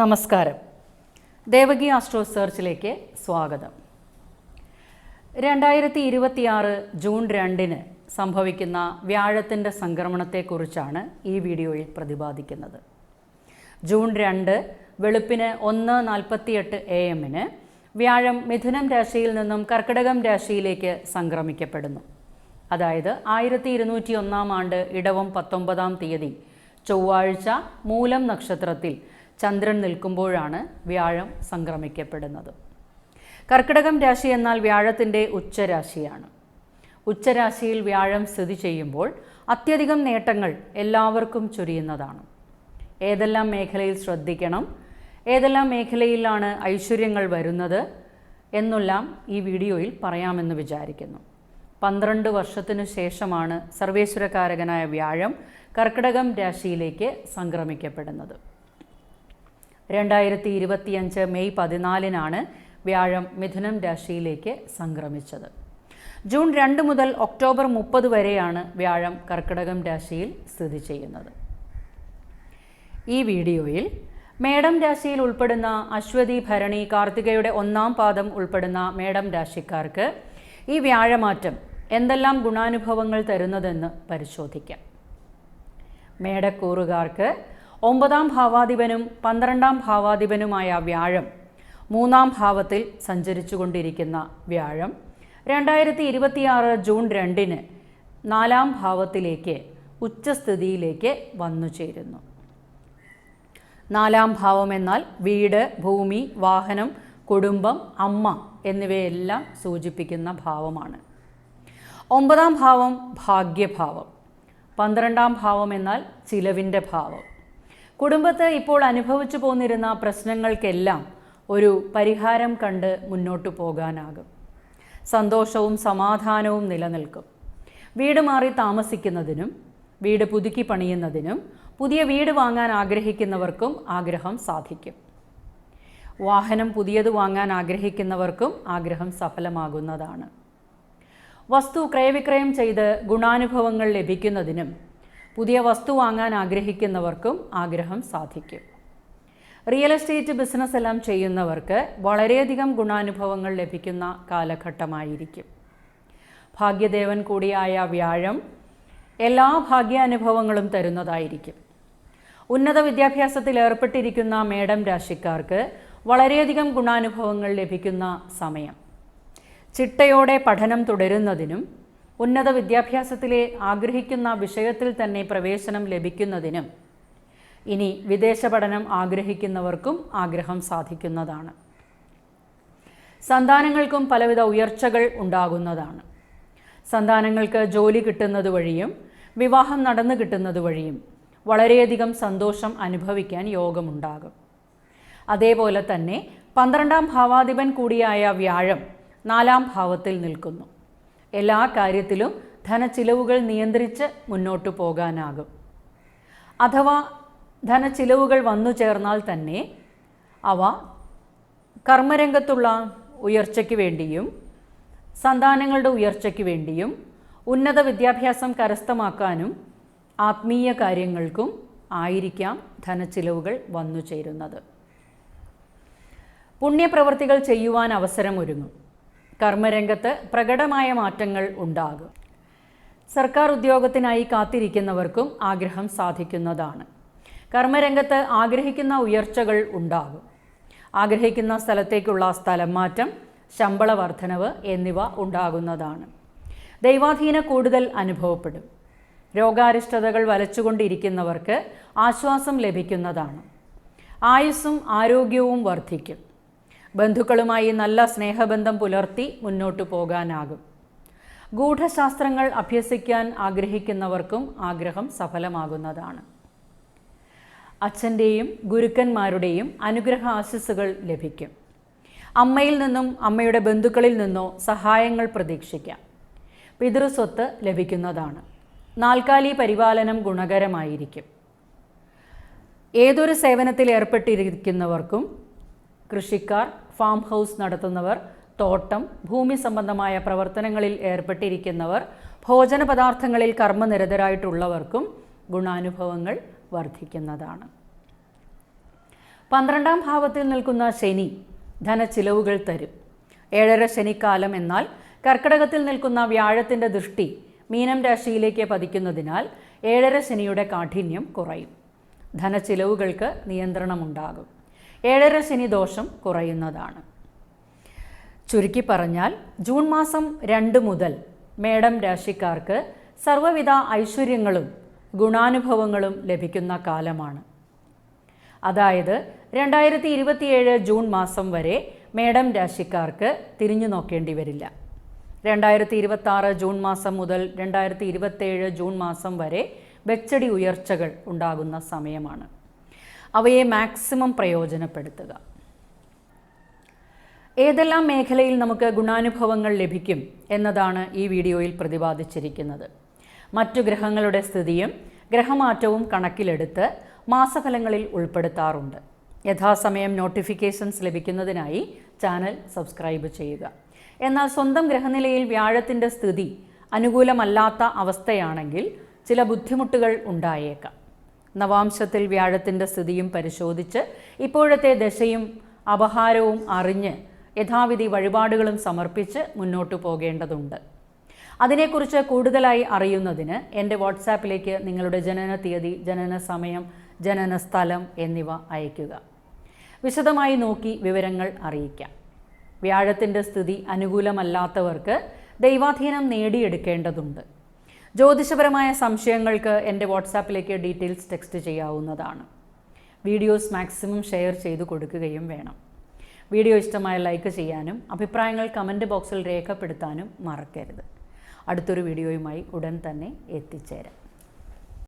നമസ്കാരം. ദേവകി ആസ്ട്രോ സെർച്ചിലേക്ക് സ്വാഗതം. 2026 ജൂൺ 2 സംഭവിക്കുന്ന വ്യാഴത്തിൻ്റെ സംക്രമണത്തെക്കുറിച്ചാണ് ഈ വീഡിയോയിൽ പ്രതിപാദിക്കുന്നത്. ജൂൺ 2 വെളുപ്പിന് 1:48 AM വ്യാഴം മിഥുനം രാശിയിൽ നിന്നും കർക്കിടകം രാശിയിലേക്ക് സംക്രമിക്കപ്പെടുന്നു. അതായത് 1201 ആണ്ട് ഇടവം 19-ാം തീയതി ചൊവ്വാഴ്ച മൂലം നക്ഷത്രത്തിൽ ചന്ദ്രൻ നിൽക്കുമ്പോഴാണ് വ്യാഴം സംക്രമിക്കപ്പെടുന്നത്. കർക്കിടകം രാശി എന്നാൽ വ്യാഴത്തിൻ്റെ ഉച്ചരാശിയാണ്. ഉച്ചരാശിയിൽ വ്യാഴം സ്ഥിതി ചെയ്യുമ്പോൾ അത്യധികം നേട്ടങ്ങൾ എല്ലാവർക്കും ചൊരിയുന്നതാണ്. ഏതെല്ലാം മേഖലയിൽ ശ്രദ്ധിക്കണം, ഏതെല്ലാം മേഖലയിലാണ് ഐശ്വര്യങ്ങൾ വരുന്നത് എന്നെല്ലാം ഈ വീഡിയോയിൽ പറയാമെന്ന് വിചാരിക്കുന്നു. 12 വർഷത്തിനു ശേഷമാണ് സർവേശ്വരകാരകനായ വ്യാഴം കർക്കിടകം രാശിയിലേക്ക് സംക്രമിക്കപ്പെടുന്നത്. 2025 മെയ് 14 വ്യാഴം മിഥുനം രാശിയിലേക്ക് സംക്രമിച്ചത്. ജൂൺ 2 മുതൽ ഒക്ടോബർ 30 വരെയാണ് വ്യാഴം കർക്കിടകം രാശിയിൽ സ്ഥിതി ചെയ്യുന്നത്. ഈ വീഡിയോയിൽ മേടം രാശിയിൽ ഉൾപ്പെടുന്ന അശ്വതി, ഭരണി, കാർത്തികയുടെ 1-ാം പാദം ഉൾപ്പെടുന്ന മേടം രാശിക്കാർക്ക് ഈ വ്യാഴമാറ്റം എന്തെല്ലാം ഗുണാനുഭവങ്ങൾ തരുന്നതെന്ന് പരിശോധിക്കാം. മേടക്കൂറുകാർക്ക് 9-ാം ഭാവാധിപനും 12-ാം ഭാവാധിപനുമായ വ്യാഴം 3-ാം ഭാവത്തിൽ സഞ്ചരിച്ചു കൊണ്ടിരിക്കുന്ന വ്യാഴം 2026 ജൂൺ 2 4-ാം ഭാവത്തിലേക്ക് ഉച്ചസ്ഥിതിയിലേക്ക് വന്നു ചേരുന്നു. 4-ാം ഭാവം എന്നാൽ വീട്, ഭൂമി, വാഹനം, കുടുംബം, അമ്മ എന്നിവയെല്ലാം സൂചിപ്പിക്കുന്ന ഭാവമാണ്. 9-ാം ഭാവം ഭാഗ്യഭാവം. 12-ാം ഭാവം എന്നാൽ ചിലവിൻ്റെ ഭാവം. കുടുംബത്ത് ഇപ്പോൾ അനുഭവിച്ചു പോന്നിരുന്ന പ്രശ്നങ്ങൾക്കെല്ലാം ഒരു പരിഹാരം കണ്ട് മുന്നോട്ടു പോകാനാകും. സന്തോഷവും സമാധാനവും നിലനിൽക്കും. വീട് മാറി താമസിക്കുന്നതിനും വീട് പുതുക്കി പണിയുന്നതിനും പുതിയ വീട് വാങ്ങാൻ ആഗ്രഹിക്കുന്നവർക്കും ആഗ്രഹം സാധിക്കും. വാഹനം പുതിയത് വാങ്ങാൻ ആഗ്രഹിക്കുന്നവർക്കും ആഗ്രഹം സഫലമാകുന്നതാണ്. വസ്തു ക്രയവിക്രയം ചെയ്ത് ഗുണാനുഭവങ്ങൾ ലഭിക്കുന്നതിനും പുതിയ വസ്തു വാങ്ങാൻ ആഗ്രഹിക്കുന്നവർക്കും ആഗ്രഹം സാധിക്കും. റിയൽ എസ്റ്റേറ്റ് ബിസിനസ് എല്ലാം ചെയ്യുന്നവർക്ക് വളരെയധികം ഗുണാനുഭവങ്ങൾ ലഭിക്കുന്ന കാലഘട്ടമായിരിക്കും. ഭാഗ്യദേവൻ കൂടിയായ വ്യാഴം എല്ലാ ഭാഗ്യാനുഭവങ്ങളും തരുന്നതായിരിക്കും. ഉന്നത വിദ്യാഭ്യാസത്തിൽ ഏർപ്പെട്ടിരിക്കുന്ന മേടം രാശിക്കാർക്ക് വളരെയധികം ഗുണാനുഭവങ്ങൾ ലഭിക്കുന്ന സമയം. ചിട്ടയോടെ പഠനം തുടരുന്നതിനും ഉന്നത വിദ്യാഭ്യാസത്തിലെ ആഗ്രഹിക്കുന്ന വിഷയത്തിൽ തന്നെ പ്രവേശനം ലഭിക്കുന്നതിനും ഇനി വിദേശ പഠനം ആഗ്രഹിക്കുന്നവർക്കും ആഗ്രഹം സാധിക്കുന്നതാണ്. സന്താനങ്ങൾക്കും പലവിധ ഉയർച്ചകൾ ഉണ്ടാകുന്നതാണ്. സന്താനങ്ങൾക്ക് ജോലി കിട്ടുന്നത് വഴിയും വിവാഹം നടന്നു കിട്ടുന്നത് വഴിയും വളരെയധികം സന്തോഷം അനുഭവിക്കാൻ യോഗമുണ്ടാകും. അതേപോലെ തന്നെ 12-ാം ഭാവാധിപൻ കൂടിയായ വ്യാഴം 4-ാം ഭാവത്തിൽ നിൽക്കുന്നു. എല്ലാ കാര്യത്തിലും ധനച്ചിലവുകൾ നിയന്ത്രിച്ച് മുന്നോട്ടു പോകാനാകും. അഥവാ ധനച്ചിലവുകൾ വന്നു ചേർന്നാൽ തന്നെ അവ കർമ്മരംഗത്തുള്ള ഉയർച്ചയ്ക്ക് വേണ്ടിയും സന്താനങ്ങളുടെ ഉയർച്ചയ്ക്ക് വേണ്ടിയും ഉന്നത വിദ്യാഭ്യാസം കരസ്ഥമാക്കാനും ആത്മീയ കാര്യങ്ങൾക്കും ആയിരിക്കാം ധനച്ചിലവുകൾ വന്നു ചേരുന്നത്. പുണ്യപ്രവൃത്തികൾ ചെയ്യുവാൻ അവസരമൊരുങ്ങും. കർമ്മരംഗത്ത് പ്രകടമായ മാറ്റങ്ങൾ ഉണ്ടാകും. സർക്കാർ ഉദ്യോഗത്തിനായി കാത്തിരിക്കുന്നവർക്കും ആഗ്രഹം സാധിക്കുന്നതാണ്. കർമ്മരംഗത്ത് ആഗ്രഹിക്കുന്ന ഉയർച്ചകൾ ഉണ്ടാകും. ആഗ്രഹിക്കുന്ന സ്ഥലത്തേക്കുള്ള സ്ഥലം മാറ്റം, ശമ്പള വർധനവ് എന്നിവ ഉണ്ടാകുന്നതാണ്. ദൈവാധീന കൂടുതൽ അനുഭവപ്പെടും. രോഗാരിഷ്ടതകൾ വലച്ചുകൊണ്ടിരിക്കുന്നവർക്ക് ആശ്വാസം ലഭിക്കുന്നതാണ്. ആയുസ്സും ആരോഗ്യവും വർദ്ധിക്കും. ബന്ധുക്കളുമായി നല്ല സ്നേഹബന്ധം പുലർത്തി മുന്നോട്ടു പോകാനാകും. ഗൂഢശാസ്ത്രങ്ങൾ അഭ്യസിക്കാൻ ആഗ്രഹിക്കുന്നവർക്കും ആഗ്രഹം സഫലമാകുന്നതാണ്. അച്ഛൻ്റെയും ഗുരുക്കന്മാരുടെയും അനുഗ്രഹ ആശിസ്സുകൾ ലഭിക്കും. അമ്മയിൽ നിന്നും അമ്മയുടെ ബന്ധുക്കളിൽ നിന്നോ സഹായങ്ങൾ പ്രതീക്ഷിക്കാം. പിതൃസ്വത്ത് ലഭിക്കുന്നതാണ്. നാൽക്കാലി പരിപാലനം ഗുണകരമായിരിക്കും. ഏതൊരു സേവനത്തിൽ ഏർപ്പെട്ടിരിക്കുന്നവർക്കും കൃഷിക്കാർ, ഫാം ഹൗസ് നടത്തുന്നവർ, തോട്ടം, ഭൂമി സംബന്ധമായ പ്രവർത്തനങ്ങളിൽ ഏർപ്പെട്ടിരിക്കുന്നവർ, ഭോജന പദാർത്ഥങ്ങളിൽ കർമ്മനിരതരായിട്ടുള്ളവർക്കും ഗുണാനുഭവങ്ങൾ വർദ്ധിക്കുന്നതാണ്. 12ാം ഭാവത്തിൽ നിൽക്കുന്ന ശനി ധനച്ചിലവുകൾ തരും. 7.5 ശനിക്കാലം എന്നാൽ കർക്കിടകത്തിൽ നിൽക്കുന്ന വ്യാഴത്തിൻ്റെ ദൃഷ്ടി മീനം രാശിയിലേക്ക് പതിക്കുന്നതിനാൽ 7.5 ശനിയുടെ കാഠിന്യം കുറയും. ധനച്ചിലവുകൾക്ക് നിയന്ത്രണമുണ്ടാകും. 7.5 ശനി ദോഷം കുറയുന്നതാണ്. ചുരുക്കി പറഞ്ഞാൽ ജൂൺ മാസം 2 മുതൽ മേടം രാശിക്കാർക്ക് സർവ്വവിധ ഐശ്വര്യങ്ങളും ഗുണാനുഭവങ്ങളും ലഭിക്കുന്ന കാലമാണ്. അതായത് 2027 ജൂൺ മാസം വരെ മേടം രാശിക്കാർക്ക് തിരിഞ്ഞു നോക്കേണ്ടി വരില്ല. 2026 ജൂൺ മാസം മുതൽ 2027 ജൂൺ മാസം വരെ വെച്ചടി ഉയർച്ചകൾ ഉണ്ടാകുന്ന സമയമാണ്. അവയെ മാക്സിമം പ്രയോജനപ്പെടുത്തുക. ഏതെല്ലാം മേഖലയിൽ നമുക്ക് ഗുണാനുഭവങ്ങൾ ലഭിക്കും എന്നതാണ് ഈ വീഡിയോയിൽ പ്രതിപാദിച്ചിരിക്കുന്നത്. മറ്റു ഗ്രഹങ്ങളുടെ സ്ഥിതിയും ഗ്രഹമാറ്റവും കണക്കിലെടുത്ത് മാസഫലങ്ങളിൽ ഉൾപ്പെടുത്താറുണ്ട്. യഥാസമയം നോട്ടിഫിക്കേഷൻസ് ലഭിക്കുന്നതിനായി ചാനൽ സബ്സ്ക്രൈബ് ചെയ്യുക. എന്നാൽ സ്വന്തം ഗ്രഹനിലയിൽ വ്യാഴത്തിൻ്റെ സ്ഥിതി അനുകൂലമല്ലാത്ത അവസ്ഥയാണെങ്കിൽ ചില ബുദ്ധിമുട്ടുകൾ ഉണ്ടായേക്കാം. നവാംശത്തിൽ വ്യാഴത്തിൻ്റെ സ്ഥിതിയും പരിശോധിച്ച് ഇപ്പോഴത്തെ ദശയും അപഹാരവും അറിഞ്ഞ് യഥാവിധി വഴിപാടുകളും സമർപ്പിച്ച് മുന്നോട്ടു പോകേണ്ടതുണ്ട്. അതിനെക്കുറിച്ച് കൂടുതലായി അറിയുന്നതിന് എൻ്റെ വാട്സാപ്പിലേക്ക് നിങ്ങളുടെ ജനന തീയതി, ജനന സമയം, ജനന സ്ഥലം എന്നിവ അയയ്ക്കുക. വിശദമായി നോക്കി വിവരങ്ങൾ അറിയിക്കാം. വ്യാഴത്തിൻ്റെ സ്ഥിതി അനുകൂലമല്ലാത്തവർക്ക് ദൈവാധീനം നേടിയെടുക്കേണ്ടതുണ്ട്. ജ്യോതിഷപരമായ സംശയങ്ങൾക്ക് എൻ്റെ വാട്സാപ്പിലേക്ക് ഡീറ്റെയിൽസ് ടെക്സ്റ്റ് ചെയ്യാവുന്നതാണ്. വീഡിയോസ് മാക്സിമം ഷെയർ ചെയ്തു കൊടുക്കുകയും വേണം. വീഡിയോ ഇഷ്ടമായ ലൈക്ക് ചെയ്യാനും അഭിപ്രായങ്ങൾ കമൻറ്റ് ബോക്സിൽ രേഖപ്പെടുത്താനും മറക്കരുത്. അടുത്തൊരു വീഡിയോയുമായി ഉടൻ തന്നെ എത്തിച്ചേരാം.